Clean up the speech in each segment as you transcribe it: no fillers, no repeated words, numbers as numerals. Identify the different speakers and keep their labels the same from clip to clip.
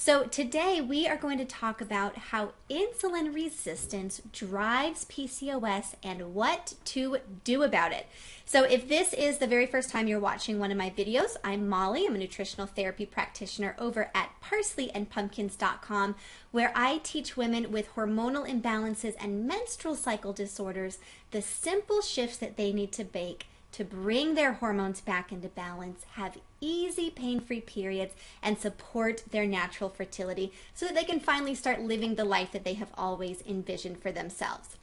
Speaker 1: So today we are going to talk about how insulin resistance drives PCOS and what to do about it. So if this is the very first time you're watching one of my videos, I'm Molly. I'm a nutritional therapy practitioner over at parsleyandpumpkins.com, where I teach women with hormonal imbalances and menstrual cycle disorders the simple shifts that they need to make to bring their hormones back into balance, have easy, pain-free periods, and support their natural fertility so that they can finally start living the life that they have always envisioned for themselves.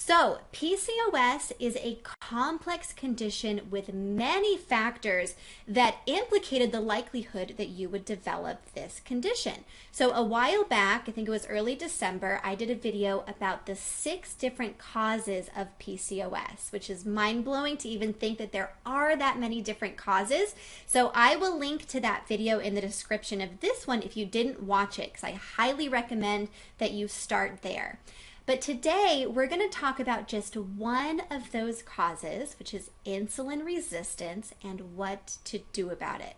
Speaker 1: So, PCOS is a complex condition with many factors that implicated the likelihood that you would develop this condition. So, a while back, I think it was early December, I did a video about the 6 different causes of PCOS, which is mind-blowing to even think that there are that many different causes. So, I will link to that video in the description of this one if you didn't watch it, because I highly recommend that you start there. But today we're going to talk about just one of those causes, which is insulin resistance, and what to do about it.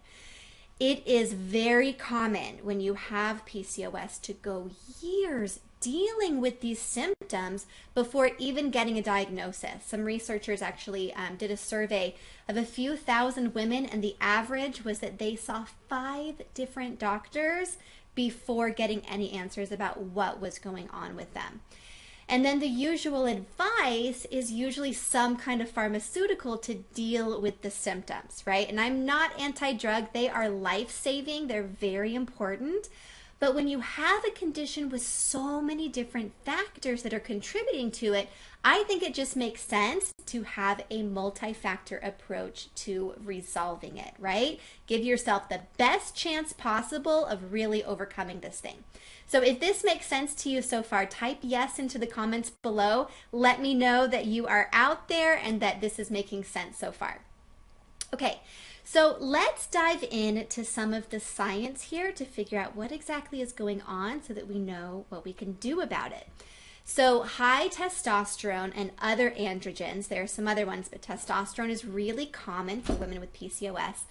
Speaker 1: It is very common when you have PCOS to go years dealing with these symptoms before even getting a diagnosis. Some researchers actually did a survey of a few thousand women, and the average was that they saw 5 different doctors before getting any answers about what was going on with them. And then the usual advice is usually some kind of pharmaceutical to deal with the symptoms, right? And I'm not anti-drug. They are life-saving. They're very important. But when you have a condition with so many different factors that are contributing to it, I think it just makes sense to have a multi-factor approach to resolving it, right? Give yourself the best chance possible of really overcoming this thing. So if this makes sense to you so far, type yes into the comments below. Let me know that you are out there and that this is making sense so far. Okay, so let's dive into some of the science here to figure out what exactly is going on so that we know what we can do about it. So high testosterone and other androgens, there are some other ones, but testosterone is really common for women with PCOS.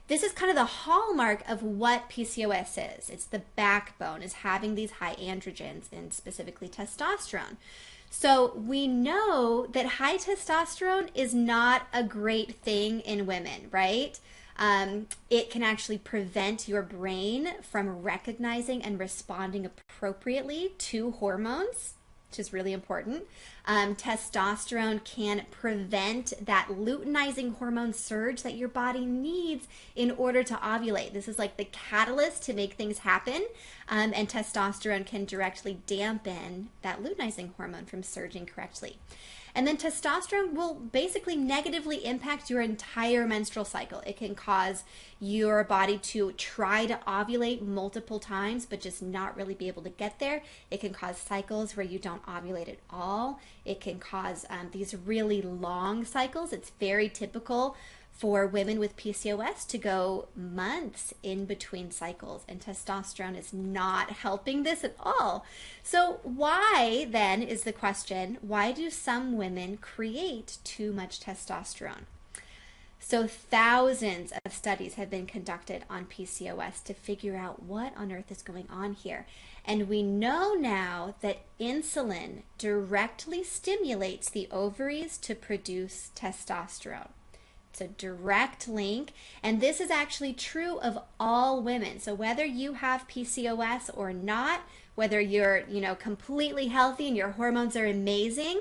Speaker 1: This is kind of the hallmark of what PCOS is. It's the backbone, is having these high androgens and specifically testosterone. So we know that high testosterone is not a great thing in women, right? It can actually prevent your brain from recognizing and responding appropriately to hormones, which is really important. Testosterone can prevent that luteinizing hormone surge that your body needs in order to ovulate. This is like the catalyst to make things happen, and testosterone can directly dampen that luteinizing hormone from surging correctly. And then testosterone will basically negatively impact your entire menstrual cycle. It can cause your body to try to ovulate multiple times, but just not really be able to get there. It can cause cycles where you don't ovulate at all. It can cause these really long cycles. It's very typical for women with PCOS to go months in between cycles, and testosterone is not helping this at all. So why then is the question, why do some women create too much testosterone? So thousands of studies have been conducted on PCOS to figure out what on earth is going on here. And we know now that insulin directly stimulates the ovaries to produce testosterone. It's a direct link, and this is actually true of all women. So whether you have PCOS or not, whether you're, completely healthy and your hormones are amazing,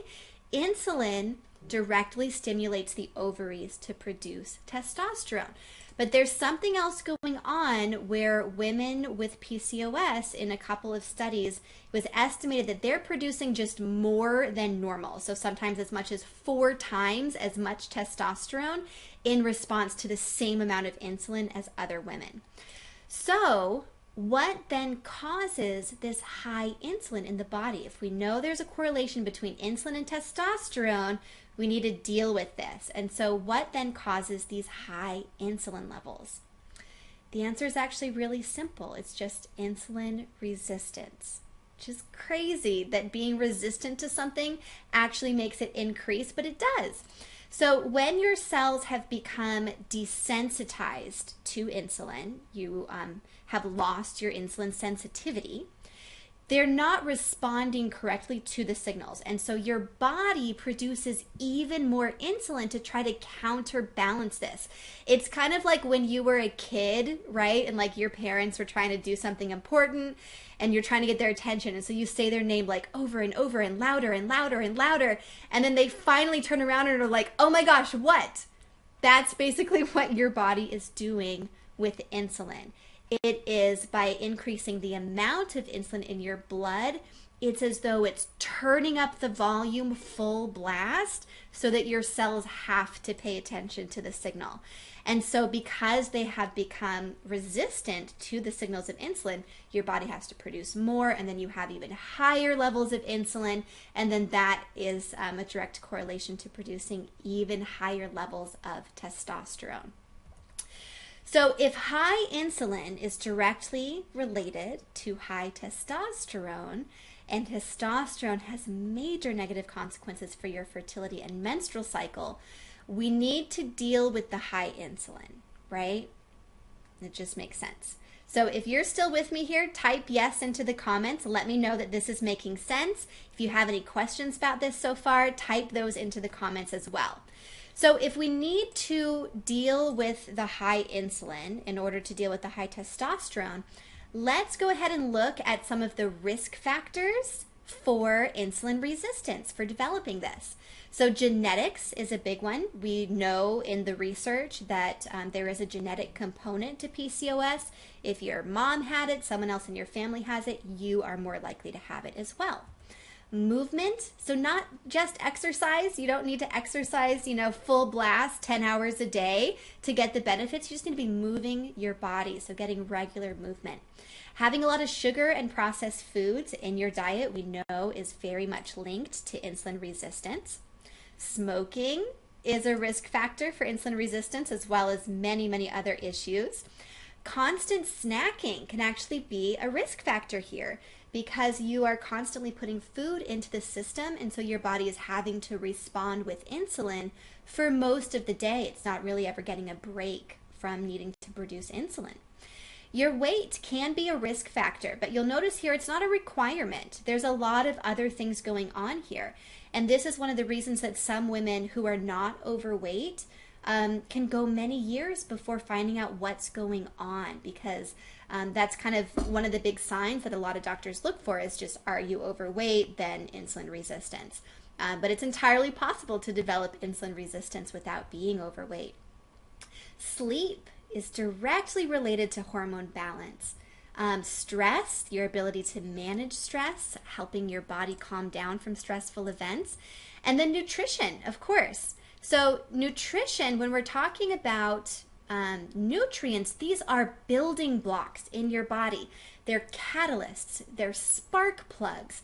Speaker 1: insulin directly stimulates the ovaries to produce testosterone. But there's something else going on where women with PCOS, in a couple of studies, it was estimated that they're producing just more than normal. So sometimes as much as 4 times as much testosterone in response to the same amount of insulin as other women. So what then causes this high insulin in the body? If we know there's a correlation between insulin and testosterone, we need to deal with this. And so what then causes these high insulin levels? The answer is actually really simple. It's just insulin resistance, which is crazy that being resistant to something actually makes it increase, but it does. So when your cells have become desensitized to insulin, you have lost your insulin sensitivity, they're not responding correctly to the signals. And so your body produces even more insulin to try to counterbalance this. It's kind of like when you were a kid, right? And like your parents were trying to do something important and you're trying to get their attention. And so you say their name like over and over and louder and louder and louder. And then they finally turn around and are like, oh my gosh, what? That's basically what your body is doing with insulin. It is by increasing the amount of insulin in your blood, it's as though it's turning up the volume full blast so that your cells have to pay attention to the signal. And so because they have become resistant to the signals of insulin, your body has to produce more, and then you have even higher levels of insulin, and then that is a direct correlation to producing even higher levels of testosterone. So if high insulin is directly related to high testosterone, and testosterone has major negative consequences for your fertility and menstrual cycle, we need to deal with the high insulin, right? It just makes sense. So if you're still with me here, type yes into the comments. Let me know that this is making sense. If you have any questions about this so far, type those into the comments as well. So if we need to deal with the high insulin in order to deal with the high testosterone, let's go ahead and look at some of the risk factors for insulin resistance, for developing this. So genetics is a big one. We know in the research that there is a genetic component to PCOS. If your mom had it, someone else in your family has it, you are more likely to have it as well. Movement, so not just exercise. You don't need to exercise, full blast 10 hours a day to get the benefits. You just need to be moving your body, so getting regular movement. Having a lot of sugar and processed foods in your diet, we know, is very much linked to insulin resistance. Smoking is a risk factor for insulin resistance, as well as many, many other issues. Constant snacking can actually be a risk factor here, because you are constantly putting food into the system, and so your body is having to respond with insulin for most of the day. It's not really ever getting a break from needing to produce insulin. Your weight can be a risk factor, but you'll notice here it's not a requirement. There's a lot of other things going on here, and this is one of the reasons that some women who are not overweight can go many years before finding out what's going on, because that's kind of one of the big signs that a lot of doctors look for is just, are you overweight, then insulin resistance. But it's entirely possible to develop insulin resistance without being overweight. Sleep is directly related to hormone balance. Stress, your ability to manage stress, helping your body calm down from stressful events. And then nutrition, of course. So nutrition, when we're talking about nutrients, these are building blocks in your body. They're catalysts, they're spark plugs.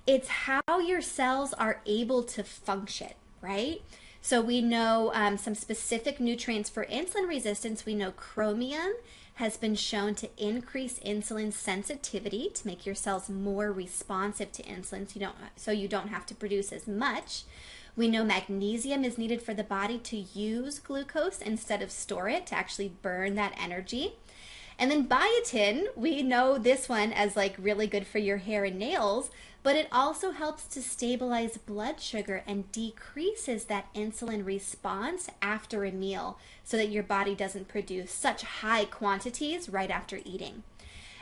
Speaker 1: It's how your cells are able to function, right? So we know some specific nutrients for insulin resistance. We know chromium has been shown to increase insulin sensitivity, to make your cells more responsive to insulin, so you don't have to produce as much. We know magnesium is needed for the body to use glucose instead of store it, to actually burn that energy. And then biotin, we know this one as like really good for your hair and nails, but it also helps to stabilize blood sugar and decreases that insulin response after a meal, so that your body doesn't produce such high quantities right after eating.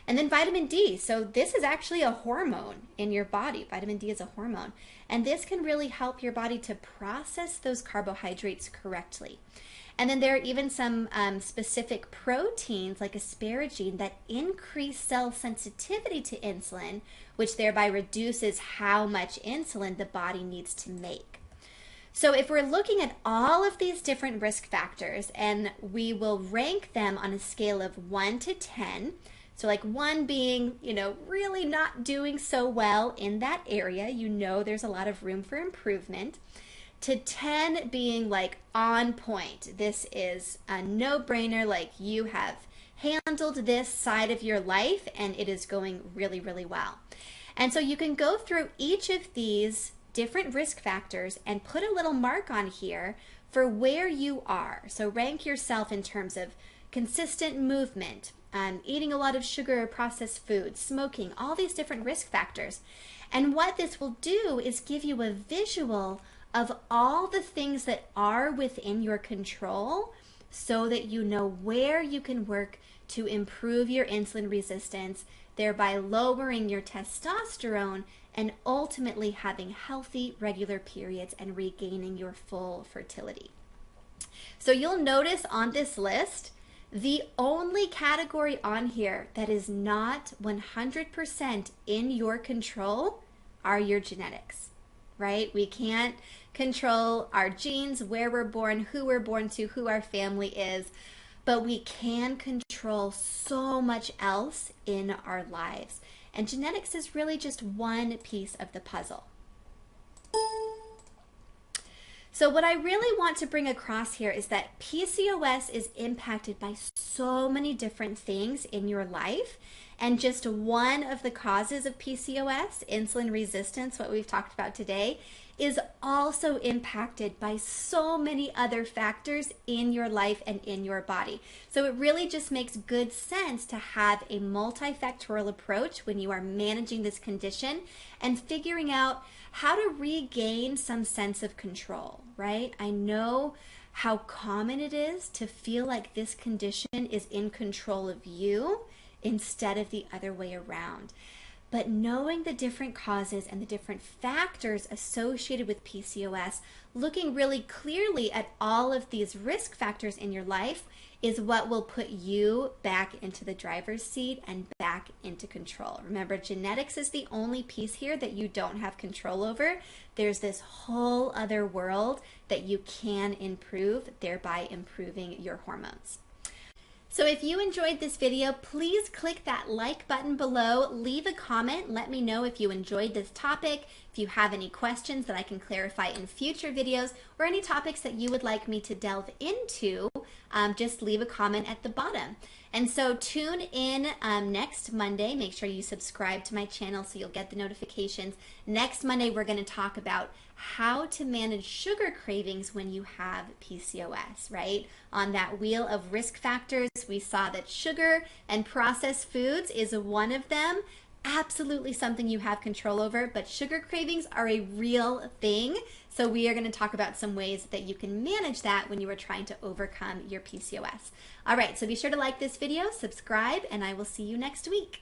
Speaker 1: And then vitamin D. So this is actually a hormone in your body. Vitamin D is a hormone. And this can really help your body to process those carbohydrates correctly. And then there are even some specific proteins like asparagine that increase cell sensitivity to insulin, which thereby reduces how much insulin the body needs to make. So if we're looking at all of these different risk factors, and we will rank them on a scale of 1 to 10, so like 1 being, really not doing so well in that area, there's a lot of room for improvement, to 10 being like on point. This is a no-brainer, like you have handled this side of your life and it is going really, really well. And so you can go through each of these different risk factors and put a little mark on here for where you are. So rank yourself in terms of consistent movement, eating a lot of sugar or processed foods, smoking, all these different risk factors. And what this will do is give you a visual of all the things that are within your control so that you know where you can work to improve your insulin resistance, thereby lowering your testosterone and ultimately having healthy, regular periods and regaining your full fertility. So you'll notice on this list, the only category on here that is not 100% in your control are your genetics, right? We can't control our genes, where we're born, who we're born to, who our family is, but we can control so much else in our lives. And genetics is really just one piece of the puzzle. So what I really want to bring across here is that PCOS is impacted by so many different things in your life. And just one of the causes of PCOS, insulin resistance, what we've talked about today, is also impacted by so many other factors in your life and in your body. So it really just makes good sense to have a multifactorial approach when you are managing this condition and figuring out how to regain some sense of control, right? I know how common it is to feel like this condition is in control of you instead of the other way around. But knowing the different causes and the different factors associated with PCOS, looking really clearly at all of these risk factors in your life is what will put you back into the driver's seat and back into control. Remember, genetics is the only piece here that you don't have control over. There's this whole other world that you can improve, thereby improving your hormones. So if you enjoyed this video, please click that like button below, leave a comment, let me know if you enjoyed this topic, if you have any questions that I can clarify in future videos, or any topics that you would like me to delve into, just leave a comment at the bottom. And so tune in next Monday. Make sure you subscribe to my channel so you'll get the notifications. Next Monday, we're going to talk about how to manage sugar cravings when you have PCOS, right? On that wheel of risk factors, we saw that sugar and processed foods is one of them. Absolutely something you have control over, but sugar cravings are a real thing. So we are going to talk about some ways that you can manage that when you are trying to overcome your PCOS. All right, so be sure to like this video, subscribe, and I will see you next week.